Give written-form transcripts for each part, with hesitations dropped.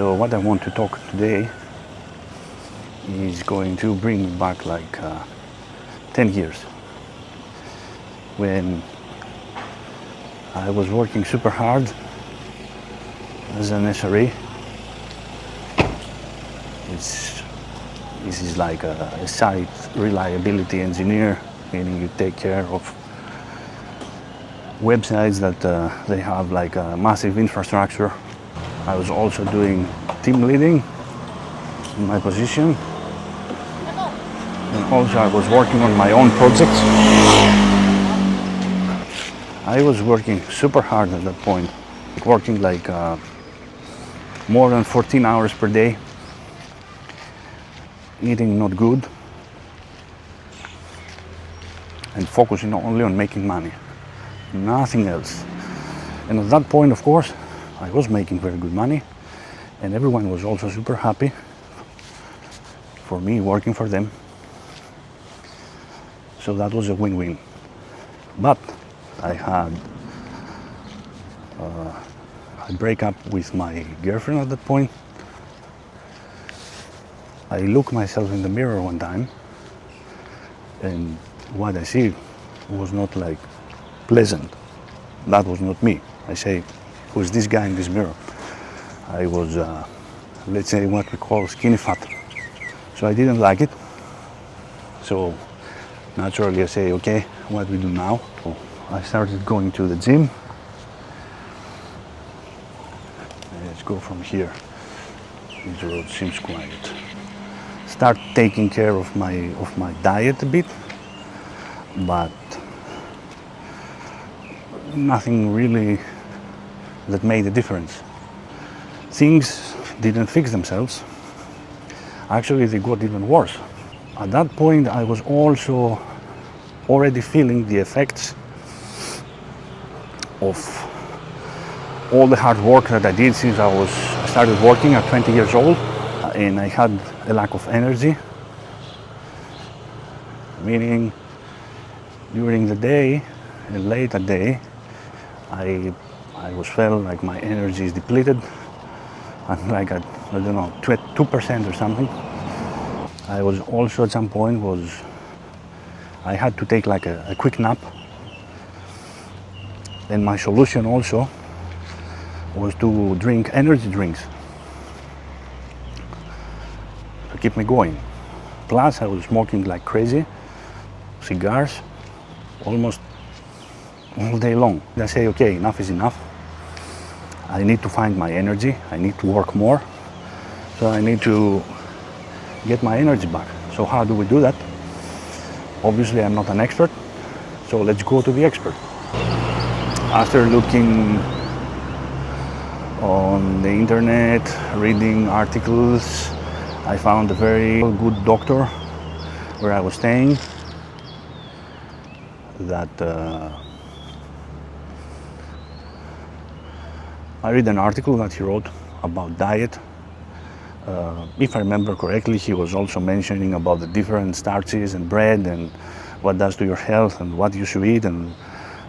So what I want to talk today is going to bring me back like 10 years when I was working super hard as an SRE. This is like a site reliability engineer, meaning you take care of websites that they have like a massive infrastructure. I was also doing team leading in my position, and also I was working on my own projects. I was working super hard at that point, working like more than 14 hours per day, eating not good, and focusing only on making money, nothing else. And at that point, of course, I was making very good money, and everyone was also super happy for me working for them. So that was a win-win. But I had a breakup with my girlfriend at that point. I looked myself in the mirror one time, and what I see was not like pleasant. That was not me. I say, who's this guy in this mirror? I was, let's say, what we call skinny fat. So I didn't like it. So naturally I say, okay, what do we do now? So I started going to the gym. Let's go from here. This road seems quiet. Start taking care of my diet a bit, but nothing really that made a difference. Things didn't fix themselves. Actually, they got even worse. At that point, I was also already feeling the effects of all the hard work that I did since I started working at 20 years old, and I had a lack of energy, meaning during the day and late at day, I was felt like my energy is depleted. I'm like at, I don't know, 2% or something. I was also at some point I had to take like a quick nap. And my solution also was to drink energy drinks to keep me going. Plus I was smoking like crazy, cigars, almost all day long. I say, okay, enough is enough. I need to find my energy. I need to work more. So I need to get my energy back. So how do we do that? Obviously, I'm not an expert. So let's go to the expert. After looking on the internet, reading articles, I found a very good doctor where I was staying that I read an article that he wrote about diet. If I remember correctly, he was also mentioning about the different starches and bread and what does to your health and what you should eat. And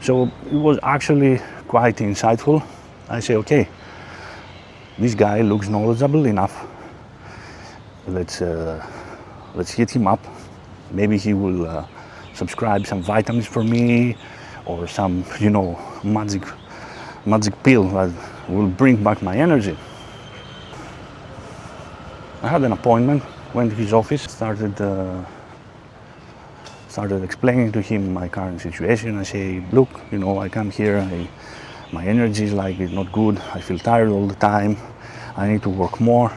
so it was actually quite insightful. I say, okay, this guy looks knowledgeable enough. Let's hit him up. Maybe he will subscribe some vitamins for me or some, magic pill that will bring back my energy. I had an appointment, went to his office, started explaining to him my current situation. I say, look, I come here, my energy is like it's not good, I feel tired all the time, I need to work more.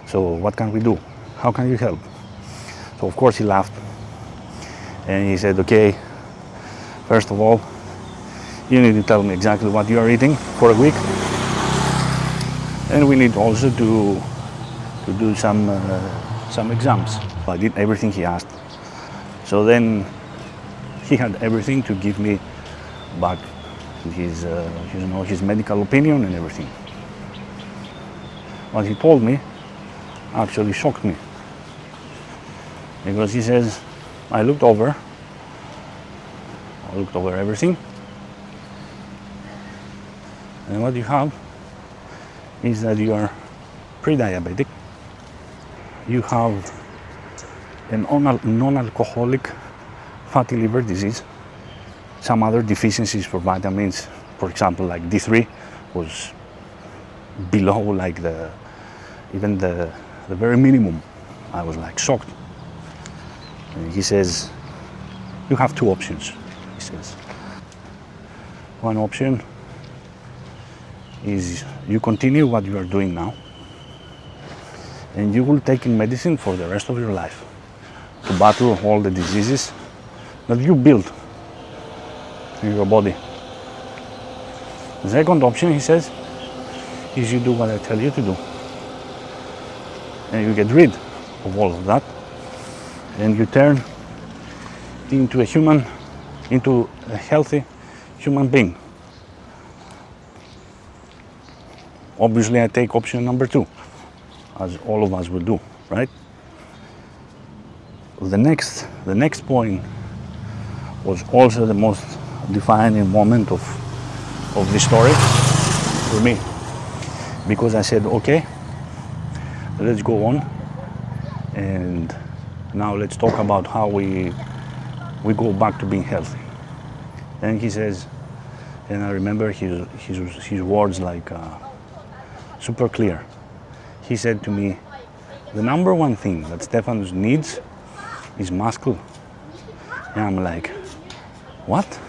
So what can we do? How can you help? So of course he laughed and he said, okay, first of all, you need to tell me exactly what you are eating for a week, and we need also to do some exams. I did everything he asked. So then he had everything to give me back his medical opinion and everything. What he told me actually shocked me, because he says, I looked over everything, and what you have is that you are pre-diabetic, you have a non-alcoholic fatty liver disease, some other deficiencies for vitamins, for example, like D3 was below like even the very minimum. I was like shocked. And he says, you have two options, he says. One option is you continue what you are doing now, and you will take in medicine for the rest of your life to battle all the diseases that you build in your body. The second option, he says, is you do what I tell you to do. And you get rid of all of that, and you turn into a healthy human being. Obviously, I take option number 2, as all of us will do, right? The next point was also the most defining moment of this story for me, because I said, okay, let's go on, and now let's talk about how we go back to being healthy. And he says, and I remember his words like super clear. He said to me, the number one thing that Stefanos needs is muscle. And I'm like, what?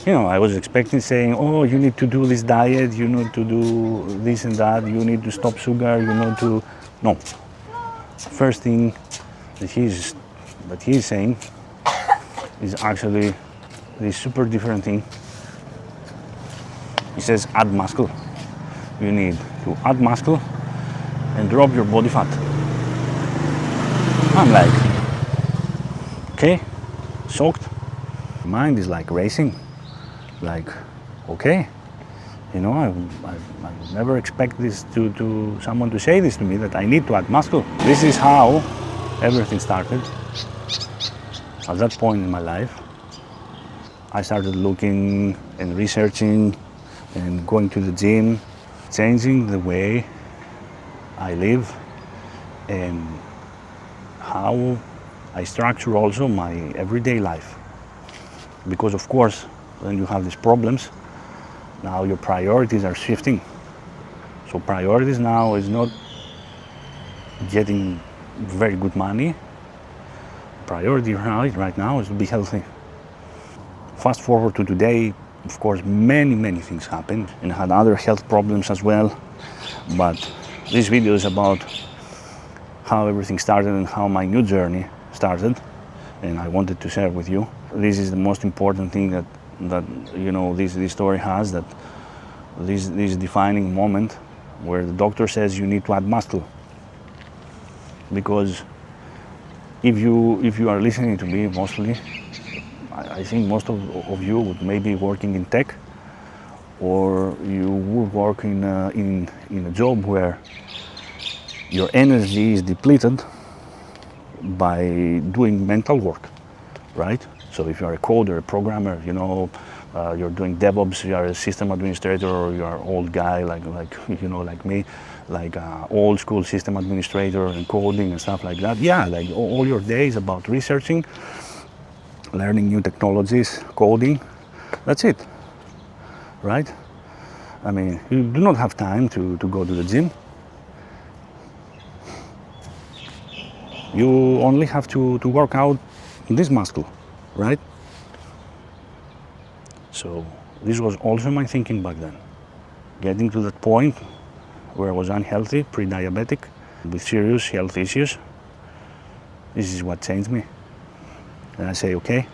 You know, I was expecting saying, oh, you need to do this diet, you need to do this and that, you need to stop sugar, you need to... No. First thing that he's saying is actually this super different thing. He says, add muscle. You need to add muscle and drop your body fat. I'm like, okay, shocked. Mind is like racing, like, okay, you know, I never expect this to someone to say this to me, that I need to add muscle. This is how everything started. At that point in my life, I started looking and researching and going to the gym, changing the way I live and how I structure also my everyday life. Because of course, when you have these problems, now your priorities are shifting. So priorities now is not getting very good money. Priority right now is to be healthy. Fast forward to today, of course, many things happened, and I had other health problems as well. But this video is about how everything started and how my new journey started, and I wanted to share with you. This is the most important thing that you know this story has, that this defining moment where the doctor says you need to add muscle. Because if you are listening to me, mostly, I think most of you would maybe working in tech, or you would work in a job where your energy is depleted by doing mental work, right? So if you are a coder, a programmer, you know, you're doing DevOps, you are a system administrator, or you are an old guy like you know, like me, like old school system administrator and coding and stuff like that. Yeah, like all your days about researching, learning new technologies, coding, that's it, right? I mean, you do not have time to go to the gym. You only have to work out this muscle, right? So this was also my thinking back then. Getting to that point where I was unhealthy, pre-diabetic, with serious health issues, this is what changed me. And I say, okay,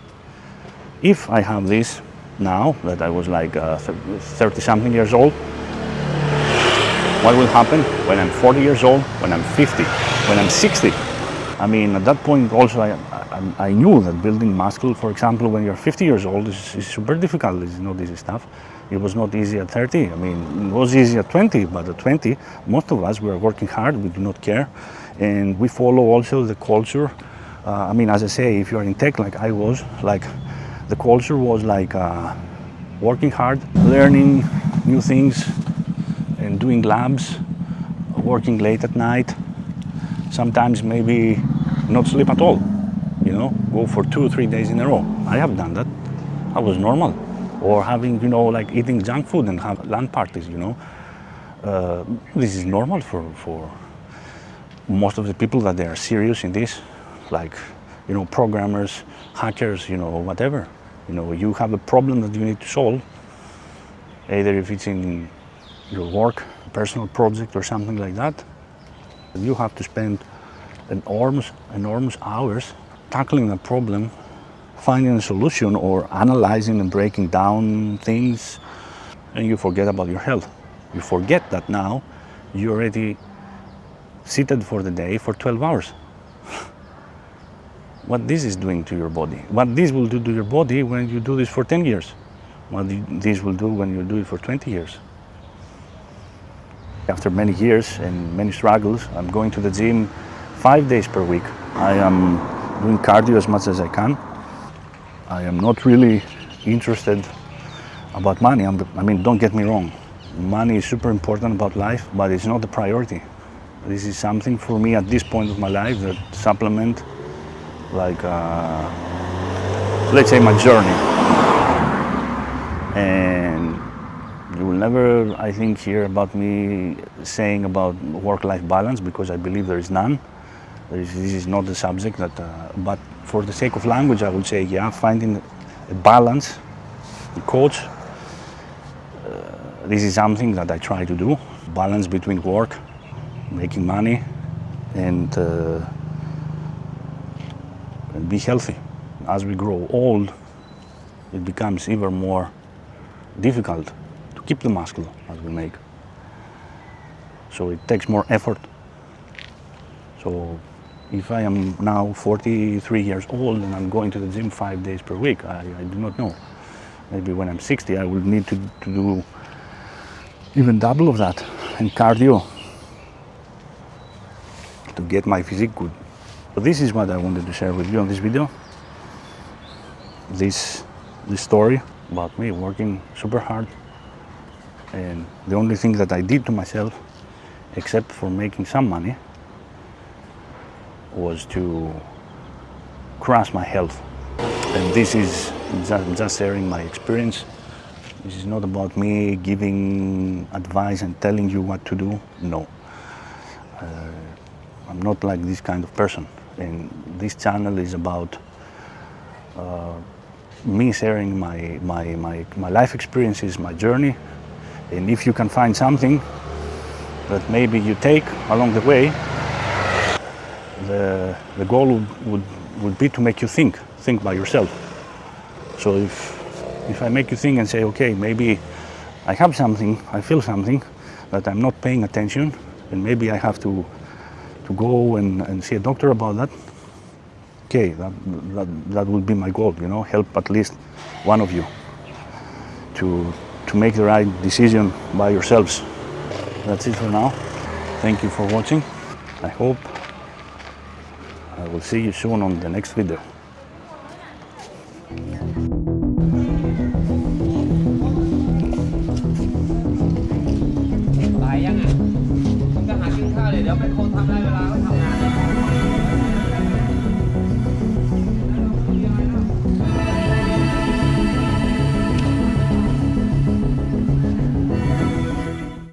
if I have this now, that I was like 30-something years old, what will happen when I'm 40 years old, when I'm 50, when I'm 60? I mean, at that point also I knew that building muscle, for example, when you're 50 years old is super difficult. It's not easy stuff. It was not easy at 30. I mean, it was easy at 20, but at 20, most of us, we are working hard, we do not care. And we follow also the culture. I mean, as I say, if you're in tech like I was, like the culture was like working hard, learning new things and doing labs working late at night, sometimes maybe not sleep at all, go for 2 or 3 days in a row. I have done that. I was normal. Or having, like eating junk food and have LAN parties, this is normal for most of the people that they are serious in this, like, programmers, hackers, whatever. You have a problem that you need to solve, either if it's in your work, personal project or something like that. You have to spend enormous hours tackling the problem, finding a solution or analyzing and breaking down things, and you forget about your health. You forget that now you're already seated for the day for 12 hours. What this is doing to your body, what this will do to your body when you do this for 10 years, what this will do when you do it for 20 years. After many years and many struggles, I'm going to the gym 5 days per week. I am doing cardio as much as I can. I am not really interested about money. Don't get me wrong. Money is super important about life, but it's not the priority. This is something for me at this point of my life that supplement, like, let's say, my journey. And you will never, I think, hear about me saying about work-life balance, because I believe there is none. This is not the subject that, but for the sake of language, I would say, yeah, finding a balance, a coach. This is something that I try to do. Balance between work, making money, and be healthy. As we grow old, it becomes even more difficult to keep the muscle as we make. So it takes more effort. So if I am now 43 years old and I'm going to the gym 5 days per week, I do not know. Maybe when I'm 60, I will need to do even double of that, and cardio to get my physique good. So this is what I wanted to share with you on this video. This story about me working super hard, and the only thing that I did to myself, except for making some money, was to crush my health. And this is just sharing my experience. This is not about me giving advice and telling you what to do. No. I'm not like this kind of person. And this channel is about me sharing my life experiences, my journey. And if you can find something that maybe you take along the way, the goal would be to make you think by yourself. So if I make you think and say, okay, maybe I have something, I feel something that I'm not paying attention, and maybe I have to go and see a doctor about that. Okay, that would be my goal, help at least one of you to make the right decision by yourselves. That's it for now. Thank you for watching. I hope I will see you soon on the next video. ตายยังอ่ะมึงก็หากินข้าวเลยเดี๋ยวไปโคทำอะไร